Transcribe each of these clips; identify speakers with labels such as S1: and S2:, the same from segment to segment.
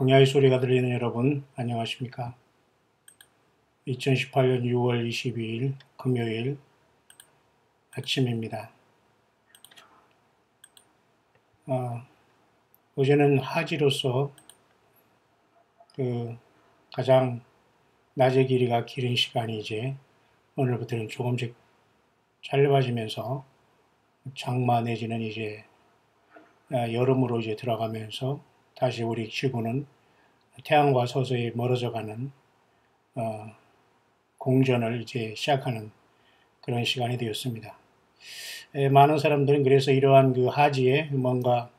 S1: 광야의 소리가 들리는 여러분, 안녕하십니까? 2018년 6월 22일 금요일 아침입니다. 어제는 하지로서 가장 낮의 길이가 길은 시간이 이제 오늘부터는 조금씩 짧아지면서 장마 내지는 이제 여름으로 이제 들어가면서 다시 우리 지구는 태양과 서서히 멀어져가는 공전을 이제 시작하는 그런 시간이 되었습니다. 많은 사람들은 그래서 이러한 그 하지에 뭔가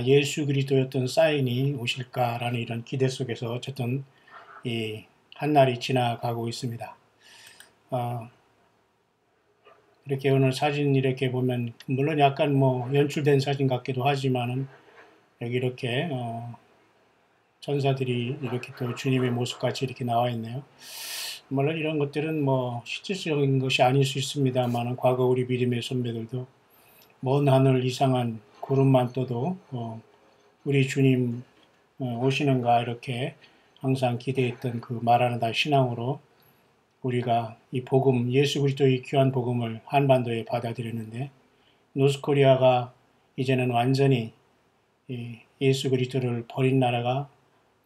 S1: 예수 그리스도였던 사인이 오실까라는 이런 기대 속에서 어쨌든 이 한날이 지나가고 있습니다. 이렇게 오늘 사진 이렇게 보면 물론 약간 뭐 연출된 사진 같기도 하지만은 여기 이렇게 천사들이 이렇게 또 주님의 모습같이 이렇게 나와 있네요. 물론 이런 것들은 뭐 실질적인 것이 아닐 수 있습니다만 과거 우리 믿음의 선배들도 먼 하늘 이상한 구름만 떠도 우리 주님 오시는가 이렇게 항상 기대했던 그 말하는 다 신앙으로 우리가 이 복음, 예수 그리스도의 귀한 복음을 한반도에 받아들였는데 노스코리아가 이제는 완전히 예수 그리스도를 버린 나라가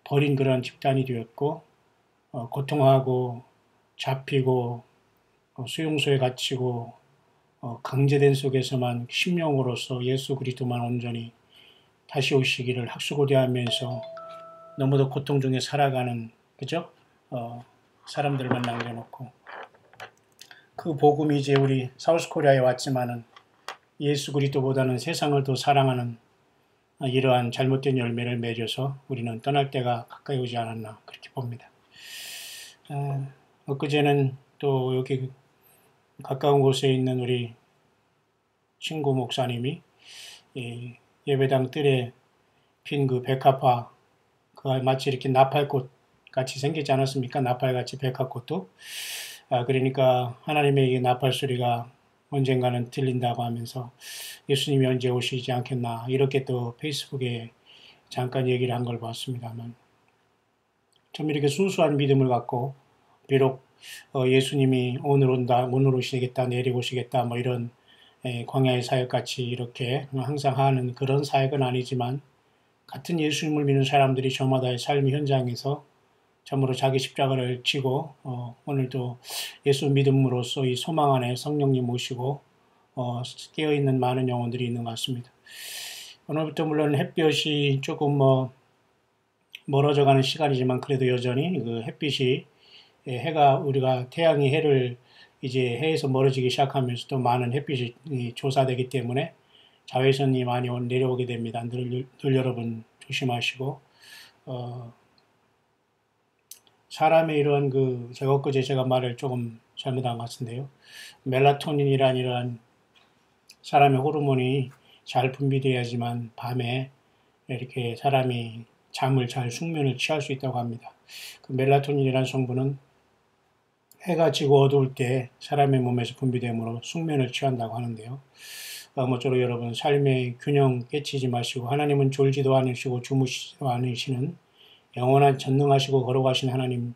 S1: 버린 그런 집단이 되었고 고통하고 잡히고 수용소에 갇히고 강제된 속에서만 심령으로서 예수 그리스도만 온전히 다시 오시기를 학수고대하면서 너무도 고통 중에 살아가는 그죠? 사람들만 남겨놓고 그 복음이 이제 우리 사우스코리아에 왔지만은 예수 그리스도보다는 세상을 더 사랑하는 이러한 잘못된 열매를 맺어서 우리는 떠날 때가 가까이 오지 않았나 그렇게 봅니다. 엊그제는 또 여기 가까운 곳에 있는 우리 친구 목사님이 예배당 뜰에 핀 그 백합화 그 마치 이렇게 나팔꽃 같이 생기지 않았습니까? 나팔같이 백합꽃도 그러니까 하나님의 이 나팔 소리가 언젠가는 들린다고 하면서 예수님이 언제 오시지 않겠나 이렇게 또 페이스북에 잠깐 얘기를 한 걸 봤습니다만 좀 이렇게 순수한 믿음을 갖고 비록 예수님이 오늘 온다, 오늘 오시겠다, 내일 오시겠다 뭐 이런 광야의 사역같이 이렇게 항상 하는 그런 사역은 아니지만 같은 예수님을 믿는 사람들이 저마다의 삶의 현장에서 참으로 자기 십자가를 지고 오늘도 예수 믿음으로써 이 소망 안에 성령님 모시고 깨어있는 많은 영혼들이 있는 것 같습니다. 오늘부터 물론 햇볕이 조금 멀어져가는 시간이지만 그래도 여전히 그 햇빛이 해가 우리가 태양이 해를 이제 해에서 멀어지기 시작하면서 또 많은 햇빛이 조사되기 때문에 자외선이 많이 내려오게 됩니다. 늘 여러분 조심하시고 사람의 이런 제가 엊그제 제가 말을 조금 잘못한 것 같은데요. 멜라토닌이란 이러한 사람의 호르몬이 잘 분비돼야지만 밤에 이렇게 사람이 잠을 잘 숙면을 취할 수 있다고 합니다. 그 멜라토닌이라는 성분은 해가 지고 어두울 때 사람의 몸에서 분비되므로 숙면을 취한다고 하는데요. 모쪼록 여러분 삶의 균형 깨치지 마시고 하나님은 졸지도 않으시고 주무시지도 않으시는 영원한 전능하시고 거룩하신 하나님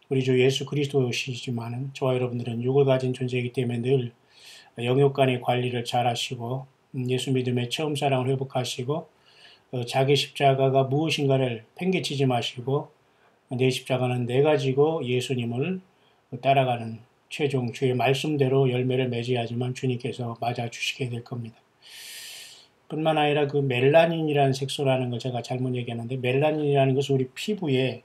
S1: 우리 주 예수 그리스도시지만은 저와 여러분들은 육을 가진 존재이기 때문에 늘 영육간의 관리를 잘 하시고 예수 믿음의 처음 사랑을 회복하시고 자기 십자가가 무엇인가를 팽개치지 마시고 내 십자가는 내가 지고 예수님을 따라가는 최종 주의 말씀대로 열매를 맺어야지만 주님께서 맞아주시게 될 겁니다. 뿐만 아니라 그 멜라닌이라는 색소라는 걸 제가 잘못 얘기하는데 멜라닌이라는 것은 우리 피부에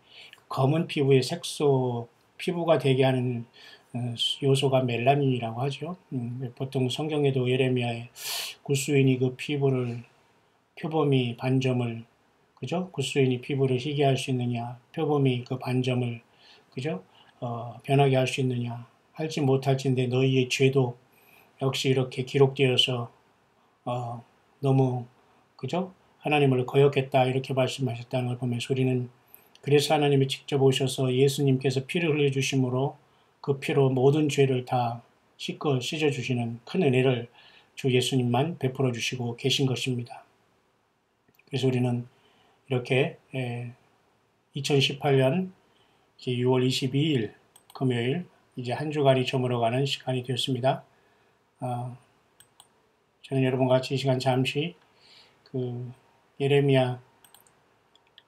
S1: 검은 피부의 색소 피부가 되게 하는 요소가 멜라닌이라고 하죠. 보통 성경에도 예레미야에 굿수인이 그 피부를 표범이 반점을 그죠? 굿수인이 피부를 희게 할 수 있느냐 표범이 그 반점을 그죠? 변하게 할 수 있느냐 할지 못할지인데 너희의 죄도 역시 이렇게 기록되어서 너무 그죠? 하나님을 거역했다 이렇게 말씀하셨다는 걸 보면서 우리는 그래서 하나님이 직접 오셔서 예수님께서 피를 흘려주심으로 그 피로 모든 죄를 다 씻어주시는 큰 은혜를 주 예수님만 베풀어 주시고 계신 것입니다. 그래서 우리는 이렇게 2018년 6월 22일 금요일 이제 한 주간이 저물어가는 시간이 되었습니다. 저는 여러분과 같이 이 시간 잠시 그 예레미야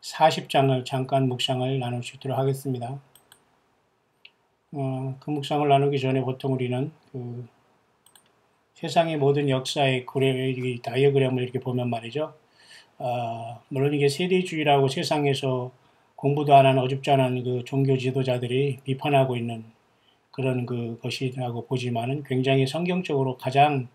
S1: 40장을 잠깐 묵상을 나눌 수 있도록 하겠습니다. 그 묵상을 나누기 전에 보통 우리는 그 세상의 모든 역사의 다이어그램을 이렇게 보면 말이죠. 물론 이게 세대주의라고 세상에서 공부도 안 하는 어줍지 않은 그 종교 지도자들이 비판하고 있는 그런 것이라고 보지만은 굉장히 성경적으로 가장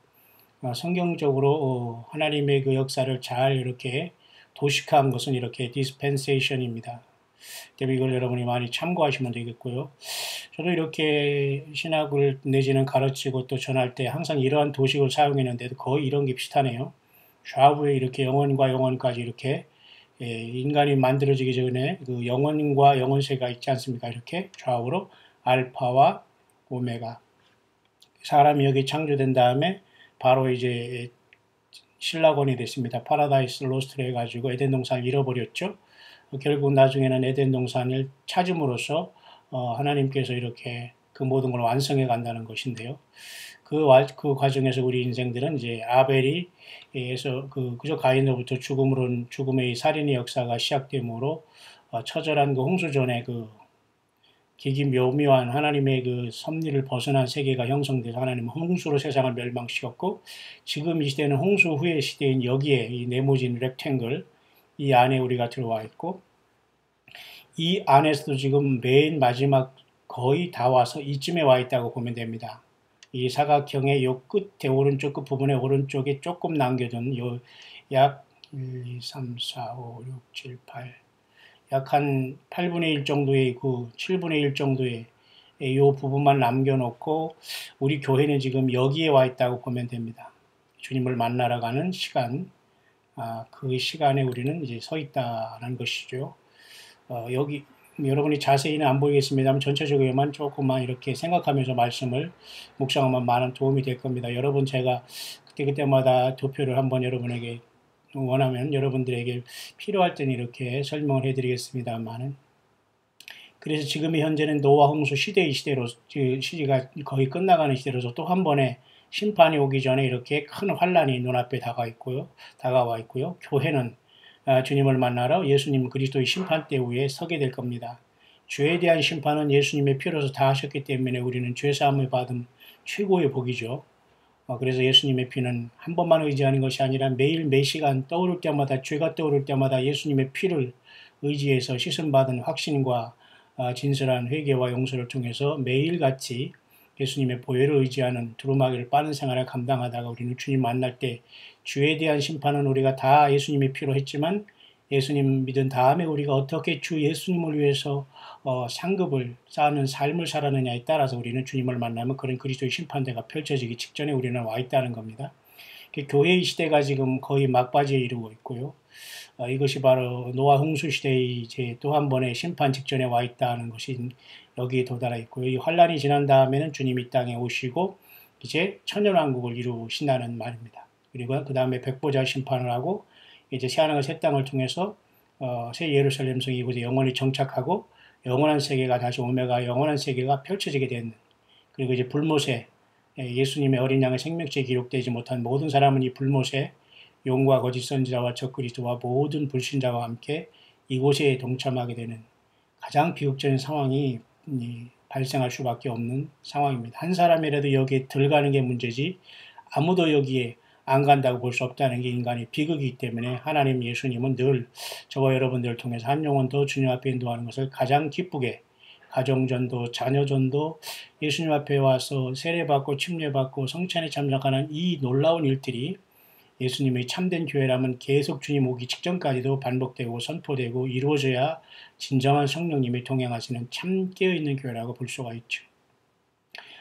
S1: 성경적으로 하나님의 그 역사를 잘 이렇게 도식한 것은 이렇게 디스펜세이션입니다. 때문에 이걸 여러분이 많이 참고하시면 되겠고요. 저도 이렇게 신학을 내지는 가르치고 또 전할 때 항상 이러한 도식을 사용했는데도 거의 이런 게 비슷하네요. 좌우에 이렇게 영원과 영원까지 이렇게 인간이 만들어지기 전에 그 영원과 영원세가 있지 않습니까? 이렇게 좌우로 알파와 오메가. 사람이 여기 창조된 다음에 바로 이제 신라권이 됐습니다. 파라다이스 로스트를 해가지고 에덴 동산을 잃어버렸죠. 결국 나중에는 에덴 동산을 찾음으로써 하나님께서 이렇게 그 모든 걸 완성해 간다는 것인데요. 그 과정에서 우리 인생들은 이제 아벨이에서 그저 가인으로부터 죽음의 살인의 역사가 시작되므로 처절한 그 홍수전에 그 기기 묘묘한 하나님의 그 섭리를 벗어난 세계가 형성돼서 하나님은 홍수로 세상을 멸망시켰고, 지금 이 시대는 홍수 후의 시대인 여기에 이 네모진 렉탱글 이 안에 우리가 들어와 있고, 이 안에서도 지금 맨 마지막 거의 다 와서 이쯤에 와 있다고 보면 됩니다. 이 사각형의 요 끝에 오른쪽 끝 부분에 오른쪽에 조금 남겨둔 요 약 1, 2, 3, 4, 5, 6, 7, 8 약 한 8분의 1 정도의 7분의 1 정도의 이 부분만 남겨놓고 우리 교회는 지금 여기에 와 있다고 보면 됩니다. 주님을 만나러 가는 시간, 그 시간에 우리는 이제 서 있다는 것이죠. 여기 여러분이 자세히는 안 보이겠습니다만 전체적으로만 조금만 이렇게 생각하면서 말씀을 묵상하면 많은 도움이 될 겁니다. 여러분 제가 그때마다 도표를 한번 여러분에게 원하면 여러분들에게 필요할 때는 이렇게 설명을 해드리겠습니다만은, 그래서 지금의 현재는 노아 홍수 시대의 시대로 시기가 거의 끝나가는 시대로서 또 한 번의 심판이 오기 전에 이렇게 큰 환란이 눈앞에 다가와 있고요. 교회는 주님을 만나러 예수님 그리스도의 심판대 위에 서게 될 겁니다. 죄에 대한 심판은 예수님의 피로서 다 하셨기 때문에 우리는 죄사함을 받은 최고의 복이죠. 그래서 예수님의 피는 한 번만 의지하는 것이 아니라 매일 매시간 떠오를 때마다, 죄가 떠오를 때마다 예수님의 피를 의지해서 씻음받은 확신과 진실한 회개와 용서를 통해서 매일같이 예수님의 보혈을 의지하는 두루마기를 빠는 생활을 감당하다가 우리는 주님 만날 때, 죄에 대한 심판은 우리가 다 예수님의 피로 했지만 예수님 믿은 다음에 우리가 어떻게 주 예수님을 위해서 상급을 쌓는 삶을 살았느냐에 따라서 우리는 주님을 만나면 그런 그리스도의 심판대가 펼쳐지기 직전에 우리는 와 있다는 겁니다. 교회의 시대가 지금 거의 막바지에 이르고 있고요. 이것이 바로 노아 홍수 시대의 이제 또 한 번의 심판 직전에 와 있다는 것이 여기에 도달해 있고요. 이 환란이 지난 다음에는 주님이 이 땅에 오시고 이제 천년왕국을 이루신다는 말입니다. 그리고 그 다음에 백보자 심판을 하고 이제 새하늘과 새 땅을 통해서 새 예루살렘 성이 이곳에 영원히 정착하고 영원한 세계가 다시 영원한 세계가 펼쳐지게 되는, 그리고 이제 불못에 예수님의 어린 양의 생명체에 기록되지 못한 모든 사람은 이 불못에 용과 거짓 선지자와 적그리스도와 모든 불신자와 함께 이곳에 동참하게 되는 가장 비극적인 상황이 발생할 수밖에 없는 상황입니다. 한 사람이라도 여기에 들어가는 게 문제지 아무도 여기에 안 간다고 볼 수 없다는 게 인간의 비극이기 때문에 하나님 예수님은 늘 저와 여러분들을 통해서 한 영혼 더 주님 앞에 인도하는 것을 가장 기쁘게, 가정전도, 자녀전도, 예수님 앞에 와서 세례받고 침례받고 성찬에 참석하는 이 놀라운 일들이 예수님의 참된 교회라면 계속 주님 오기 직전까지도 반복되고 선포되고 이루어져야 진정한 성령님이 동행하시는 참 깨어있는 교회라고 볼 수가 있죠.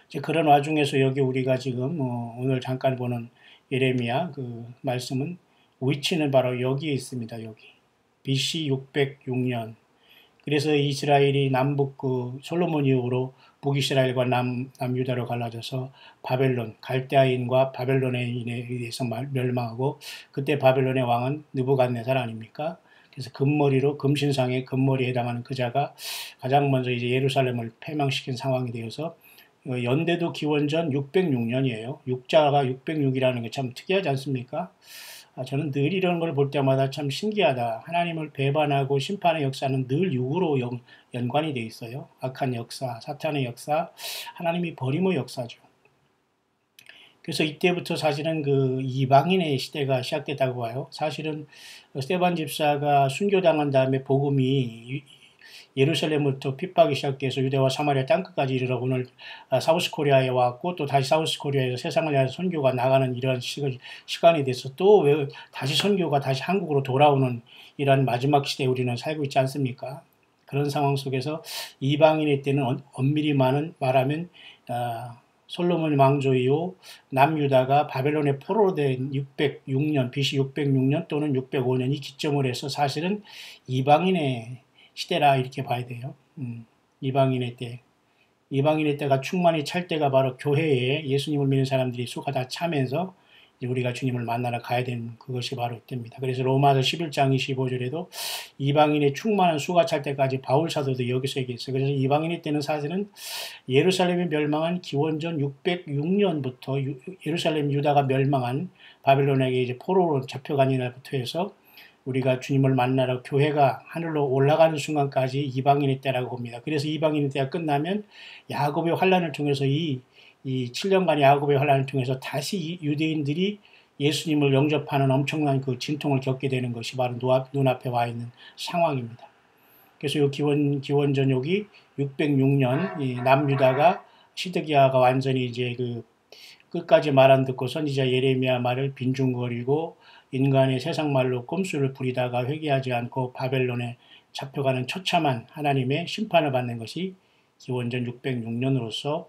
S1: 이제 그런 와중에서 여기 우리가 지금 오늘 잠깐 보는 예레미야 그 말씀은 위치는 바로 여기에 있습니다. 여기 BC 606년. 그래서 이스라엘이 남북 솔로몬 이후로 북이스라엘과 남유다로 갈라져서 바벨론, 갈대아인과 바벨론에 의해서 멸망하고, 그때 바벨론의 왕은 느부갓네살 아닙니까? 그래서 금머리로 금신상의 금머리에 해당하는 그자가 가장 먼저 이제 예루살렘을 패망시킨 상황이 되어서 연대도 기원전 606년이에요. 육자가 606이라는 게 참 특이하지 않습니까? 저는 늘 이런 걸 볼 때마다 참 신기하다. 하나님을 배반하고 심판의 역사는 늘 육으로 연관이 돼 있어요. 악한 역사, 사탄의 역사, 하나님이 버림의 역사죠. 그래서 이때부터 사실은 그 이방인의 시대가 시작됐다고 봐요. 사실은 스데반 집사가 순교당한 다음에 복음이 예루살렘부터 핍박이 시작돼서 유대와 사마리아 땅끝까지 이르러 오늘 사우스 코리아에 왔고 또 다시 사우스 코리아에서 세상을 향해 선교가 나가는 이런 시간이 돼서 또 왜 다시 선교가 다시 한국으로 돌아오는 이런 마지막 시대에 우리는 살고 있지 않습니까? 그런 상황 속에서 이방인의 때는 엄밀히 말하면 솔로몬 왕조이요 남유다가 바벨론의 포로로 된 606년 BC 606년 또는 605년이 기점을 해서 사실은 이방인의 시대라 이렇게 봐야 돼요. 이방인의 때가 충만히 찰 때가 바로 교회에 예수님을 믿는 사람들이 수가 다 차면서 우리가 주님을 만나러 가야 되는 그것이 바로 이때입니다. 그래서 로마서 11장 25절에도 이방인의 충만한 수가 찰 때까지 바울 사도도 여기서 얘기했어요. 그래서 이방인의 때는 사실은 예루살렘이 멸망한 기원전 606년부터 예루살렘 유다가 멸망한 바벨론에게 이제 포로로 잡혀간 이날부터 해서 우리가 주님을 만나러 교회가 하늘로 올라가는 순간까지 이방인의 때라고 봅니다. 그래서 이방인의 때가 끝나면 야곱의 환란을 통해서 이 7년간 야곱의 환란을 통해서 다시 유대인들이 예수님을 영접하는 엄청난 그 진통을 겪게 되는 것이 바로 눈앞에 와 있는 상황입니다. 그래서 이 기원전역이 606년 이 남유다가 시드기야가 완전히 이제 그 끝까지 말 안 듣고 선지자 예레미야 말을 빈중거리고 인간의 세상 말로 꼼수를 부리다가 회개하지 않고 바벨론에 잡혀가는 처참한 하나님의 심판을 받는 것이 기원전 606년으로서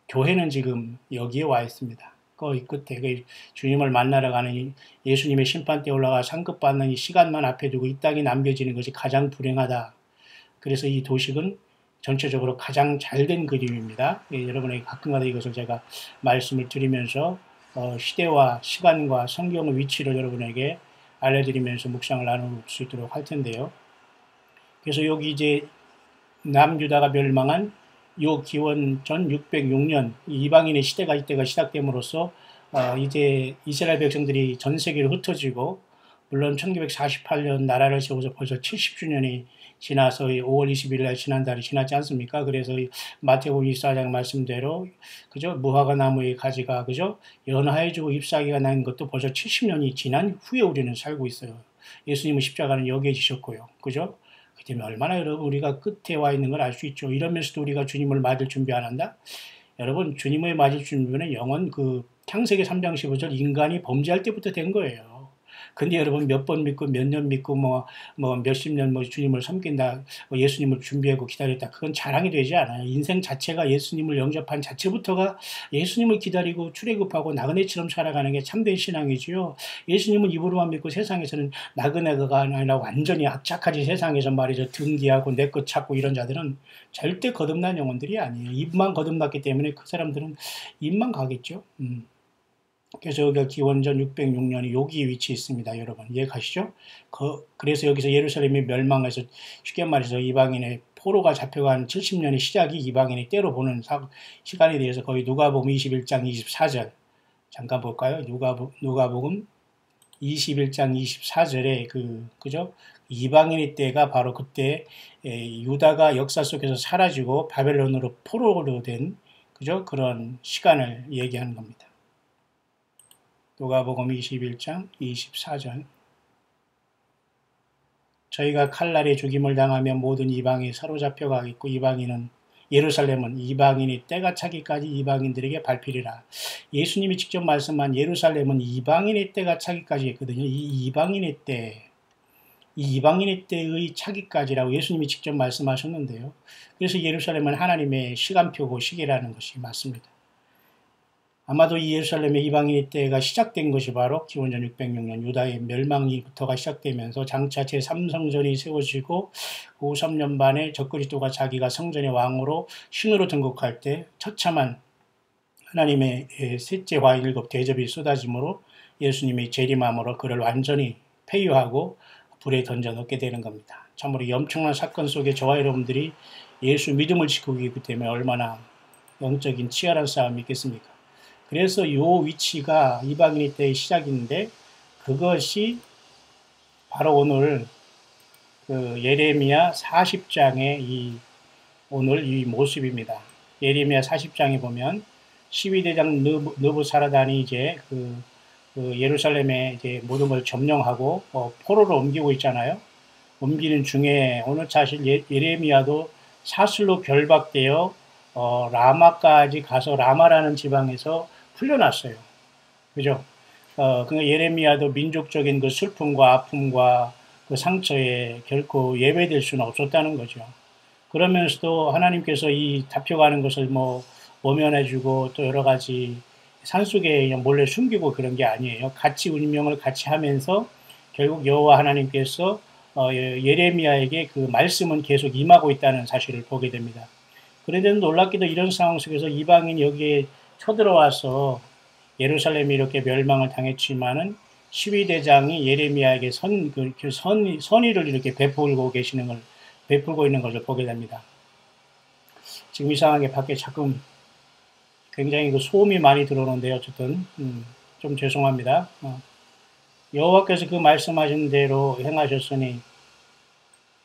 S1: 교회는 지금 여기에 와 있습니다. 거의 끝에 주님을 만나러 가는 예수님의 심판대에 올라가 상급받는 이 시간만 앞에 두고 이 땅이 남겨지는 것이 가장 불행하다. 그래서 이 도식은 전체적으로 가장 잘된 그림입니다. 여러분에게 가끔가다 이것을 제가 말씀을 드리면서 시대와 시간과 성경의 위치를 여러분에게 알려드리면서 묵상을 나눌 수 있도록 할 텐데요. 그래서 여기 이제 남유다가 멸망한 요 기원전 606년 이방인의 시대가 이때가 시작됨으로써 이제 이스라엘 백성들이 전 세계로 흩어지고 물론 1948년 나라를 세워서 벌써 70주년이 지나서 5월 20일 날 지난달이 지났지 않습니까? 그래서 마태복음 24장 말씀대로 그죠? 무화과 나무의 가지가 그죠? 연하해지고 잎사귀가 난 것도 벌써 70년이 지난 후에 우리는 살고 있어요. 예수님은 십자가는 여기에 지셨고요. 그죠? 그 때문에 얼마나 여러분 우리가 끝에 와 있는 걸 알 수 있죠. 이러면서도 우리가 주님을 맞을 준비 안 한다? 여러분 주님을 맞을 준비는 영원 그 창세기 3장 15절 인간이 범죄할 때부터 된 거예요. 근데 여러분 몇 번 믿고 몇 년 믿고 뭐 몇십 년 주님을 섬긴다, 예수님을 준비하고 기다렸다. 그건 자랑이 되지 않아요. 인생 자체가 예수님을 영접한 자체부터가 예수님을 기다리고 출애굽하고 나그네처럼 살아가는 게 참된 신앙이지요. 예수님은 입으로만 믿고 세상에서는 나그네가 아니라 완전히 악착하지 세상에서 말이죠. 등기하고 내 것 찾고 이런 자들은 절대 거듭난 영혼들이 아니에요. 입만 거듭났기 때문에 그 사람들은 입만 가겠죠. 그래서 여기가 기원전 606년이 여기 위치해 있습니다. 여러분 이해가시죠? 그래서 여기서 예루살렘이 멸망해서 쉽게 말해서 이방인의 포로가 잡혀간 70년의 시작이 이방인의 때로 보는 시간에 대해서 거의 누가복음 21장 24절 잠깐 볼까요? 누가복음 21장 24절에 그죠? 이방인의 때가 바로 그때 유다가 역사 속에서 사라지고 바벨론으로 포로로 된 그죠? 그런 시간을 얘기하는 겁니다. 누가복음 21장 24절 저희가 칼날에 죽임을 당하며 모든 이방이 사로잡혀 가겠고 예루살렘은 이방인이 때가 차기까지 이방인들에게 밟히리라. 예수님이 직접 말씀한 예루살렘은 이방인의 때가 차기까지 했거든요. 이 이방인의 때의 차기까지라고 예수님이 직접 말씀하셨는데요. 그래서 예루살렘은 하나님의 시간표고 시계라는 것이 맞습니다. 아마도 이 예루살렘의 이방인의 때가 시작된 것이 바로 기원전 606년 유다의 멸망부터가 시작되면서 장차 제3성전이 세워지고 그 3년 반에 적그리스도가 자기가 성전의 왕으로 신으로 등극할 때 처참한 하나님의 셋째 화 일곱 대접이 쏟아짐으로 예수님이 재림함으로 그를 완전히 폐유하고 불에 던져 넣게 되는 겁니다. 참으로 이 엄청난 사건 속에 저와 여러분들이 예수 믿음을 지키고 있기 때문에 얼마나 영적인 치열한 싸움이 있겠습니까? 그래서 이 위치가 이방인의 때의 시작인데 그것이 바로 오늘 그 예레미야 40장의 오늘 이 모습입니다. 예레미야 40장에 보면 12대장 느부사라단이 이제 그 예루살렘에 이제 모든 걸 점령하고 포로로 옮기고 있잖아요. 옮기는 중에 오늘 사실 예레미야도 사슬로 결박되어 라마까지 가서 라마라는 지방에서 풀려났어요. 그죠? 그러니까 예레미야도 민족적인 그 슬픔과 아픔과 그 상처에 결코 예외될 수는 없었다는 거죠. 그러면서도 하나님께서 이 잡혀가는 것을 모면해주고 또 여러 가지 산속에 그냥 몰래 숨기고 그런 게 아니에요. 같이 운명을 같이 하면서 결국 여호와 하나님께서 예레미야에게 그 말씀은 계속 임하고 있다는 사실을 보게 됩니다. 그런데 놀랍게도 이런 상황 속에서 이방인이 여기에 쳐들어와서 예루살렘이 이렇게 멸망을 당했지만은 12대장이 예레미야에게 선의를 이렇게 베풀고 있는 것을 보게 됩니다. 지금 이상하게 밖에 자꾸 굉장히 그 소음이 많이 들어오는데요. 어쨌든 좀 죄송합니다. 여호와께서 그 말씀하신 대로 행하셨으니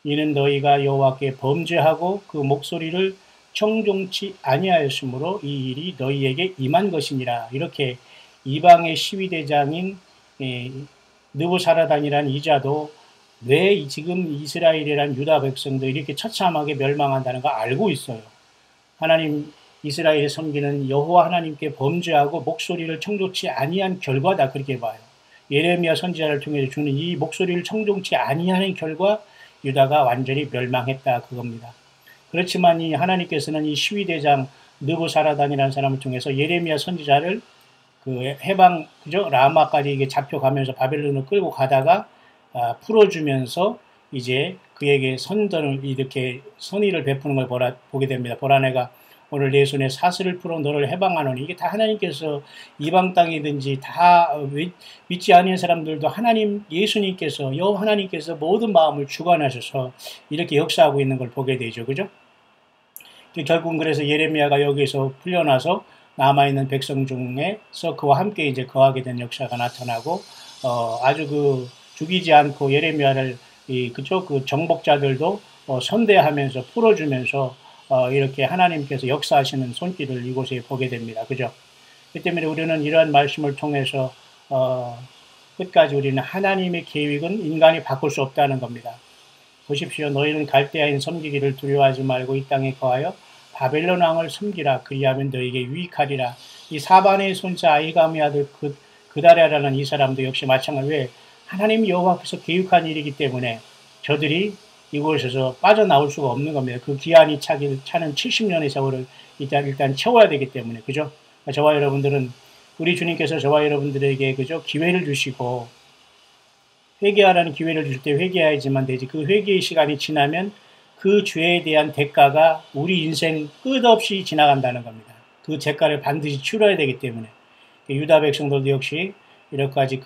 S1: 이는 너희가 여호와께 범죄하고 그 목소리를 청종치 아니하였으므로 이 일이 너희에게 임한 것이니라. 이렇게 이방의 시위대장인 느부사라단이란 이자도 왜 지금 이스라엘이란 유다 백성도 이렇게 처참하게 멸망한다는 걸 알고 있어요. 하나님 이스라엘에 섬기는 여호와 하나님께 범죄하고 목소리를 청종치 아니한 결과다 그렇게 봐요. 예레미야 선지자를 통해서 주는 이 목소리를 청종치 아니하는 결과 유다가 완전히 멸망했다 그겁니다. 그렇지만 이 하나님께서는 이 시위대장 느부사라단이라는 사람을 통해서 예레미야 선지자를 그 해방 그죠 라마까지 이게 잡혀가면서 바벨론을 끌고 가다가 풀어주면서 이제 그에게 이렇게 선의를 베푸는 걸 보게 됩니다. 보라 내가 오늘 내 손에 사슬을 풀어 너를 해방하노니 이게 다 하나님께서 이방 땅이든지 다 믿지 않는 사람들도 예수님께서 여호와 하나님께서 모든 마음을 주관하셔서 이렇게 역사하고 있는 걸 보게 되죠. 그죠? 결국은 그래서 예레미야가 여기에서 풀려나서 남아있는 백성 중에서 그와 함께 이제 거하게 된 역사가 나타나고 아주 죽이지 않고 예레미야를 그 정복자들도 선대하면서 풀어주면서 이렇게 하나님께서 역사하시는 손길을 이곳에 보게 됩니다. 그죠? 그 때문에 우리는 이러한 말씀을 통해서 끝까지 우리는 하나님의 계획은 인간이 바꿀 수 없다는 겁니다. 보십시오. 너희는 갈대아인 섬기기를 두려워하지 말고 이 땅에 거하여 바벨론 왕을 섬기라. 그리하면 너희에게 유익하리라. 이 사반의 손자 아히감의 아들 그다랴라는 이 사람도 역시 마찬가지로 왜 하나님 여호와께서 계획한 일이기 때문에 저들이 이곳에서 빠져나올 수가 없는 겁니다. 그 기한이 차는 70년의 세월을 일단 채워야 되기 때문에 그죠? 저와 여러분들은 우리 주님께서 저와 여러분들에게 그죠 기회를 주시고 회개하라는 기회를 줄 때 회개해야지만 되지. 그 회개의 시간이 지나면 그 죄에 대한 대가가 우리 인생 끝없이 지나간다는 겁니다. 그 대가를 반드시 치러야 되기 때문에 유다 백성들도 역시 이렇게까지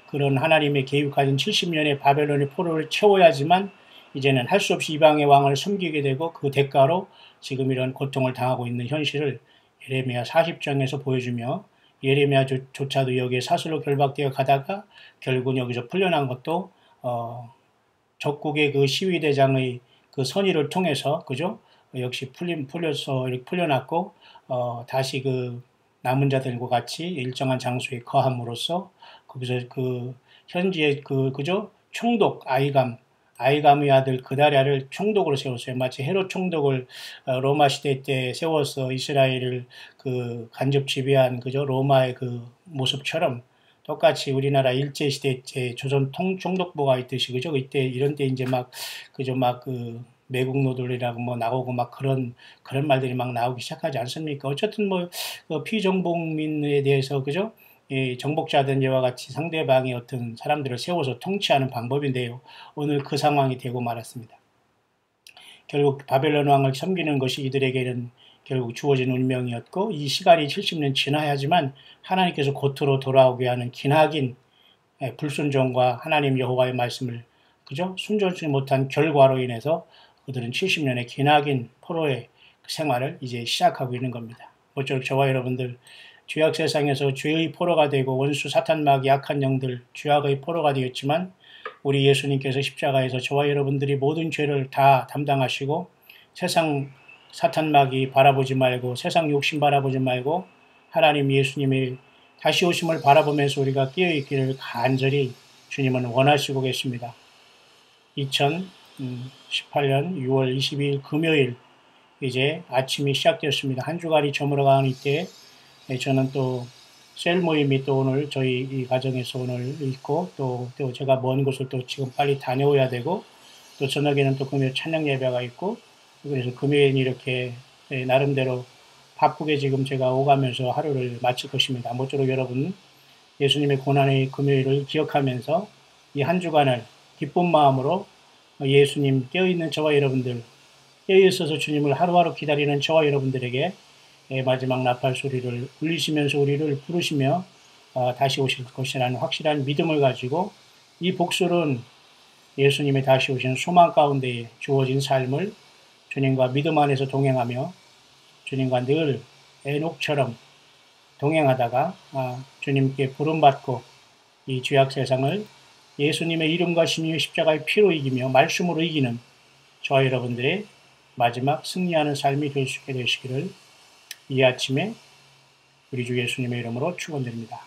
S1: 그런 하나님의 계획하신 70년의 바벨론의 포로를 채워야지만 이제는 할 수 없이 이방의 왕을 섬기게 되고 그 대가로 지금 이런 고통을 당하고 있는 현실을 예레미야 40장에서 보여주며 예레미야조차도 여기에 사슬로 결박되어 가다가 결국은 여기서 풀려난 것도 적국의 그 시위대장의 그 선의를 통해서 그죠? 역시 풀려서 이렇게 풀려났고 다시 그 남은 자들과 같이 일정한 장소에 거함으로써 거기서 그 현지의 그죠? 총독 아히감의 아들 그다랴를 총독으로 세웠어요. 마치 헤롯 총독을 로마 시대 때 세워서 이스라엘을 그 간접 지배한 그죠? 로마의 그 모습처럼 똑같이 우리나라 일제 시대 때 조선 총독부가 있듯이 그죠? 이때 이런 때 이제 그죠? 매국 노들이라고 나오고 그런 말들이 나오기 시작하지 않습니까? 어쨌든 피정복민에 대해서 그죠? 정복자든 이와 같이 상대방의 어떤 사람들을 세워서 통치하는 방법인데요. 오늘 그 상황이 되고 말았습니다. 결국 바벨론 왕을 섬기는 것이 이들에게는 결국 주어진 운명이었고 이 시간이 70년 지나야지만 하나님께서 고토로 돌아오게 하는 기나긴 불순종과 하나님 여호와의 말씀을 그죠? 순종치 못한 결과로 인해서 그들은 70년의 기나긴 포로의 생활을 이제 시작하고 있는 겁니다. 모쪼록 저와 여러분들 죄악 세상에서 죄의 포로가 되고 원수 사탄마귀 약한 영들 죄악의 포로가 되었지만 우리 예수님께서 십자가에서 저와 여러분들이 모든 죄를 다 담당하시고 세상 사탄마귀 바라보지 말고 세상 욕심 바라보지 말고 하나님 예수님의 다시 오심을 바라보면서 우리가 깨어있기를 간절히 주님은 원하시고 계십니다. 2018년 6월 22일 금요일 이제 아침이 시작되었습니다. 한 주간이 저물어가는 이때 저는 또 셀 모임이 또 오늘 저희 이 가정에서 오늘 있고 또 제가 먼 곳을 또 지금 빨리 다녀오야 되고 또 저녁에는 또 금요일 찬양 예배가 있고 그래서 금요일 이렇게 나름대로 바쁘게 지금 제가 오가면서 하루를 마칠 것입니다. 모쪼록 여러분 예수님의 고난의 금요일을 기억하면서 이 한 주간을 기쁜 마음으로 예수님 깨어있는 저와 여러분들 깨어있어서 주님을 하루하루 기다리는 저와 여러분들에게 마지막 나팔 소리를 울리시면서 우리를 부르시며 다시 오실 것이라는 확실한 믿음을 가지고 이 복술은 예수님의 다시 오시는 소망 가운데 주어진 삶을 주님과 믿음 안에서 동행하며 주님과 늘 에녹처럼 동행하다가 주님께 부름받고 이 죄악 세상을 예수님의 이름과 심령의 십자가의 피로 이기며 말씀으로 이기는 저와 여러분들의 마지막 승리하는 삶이 될 수 있게 되시기를 이 아침에 우리 주 예수님의 이름으로 축원드립니다.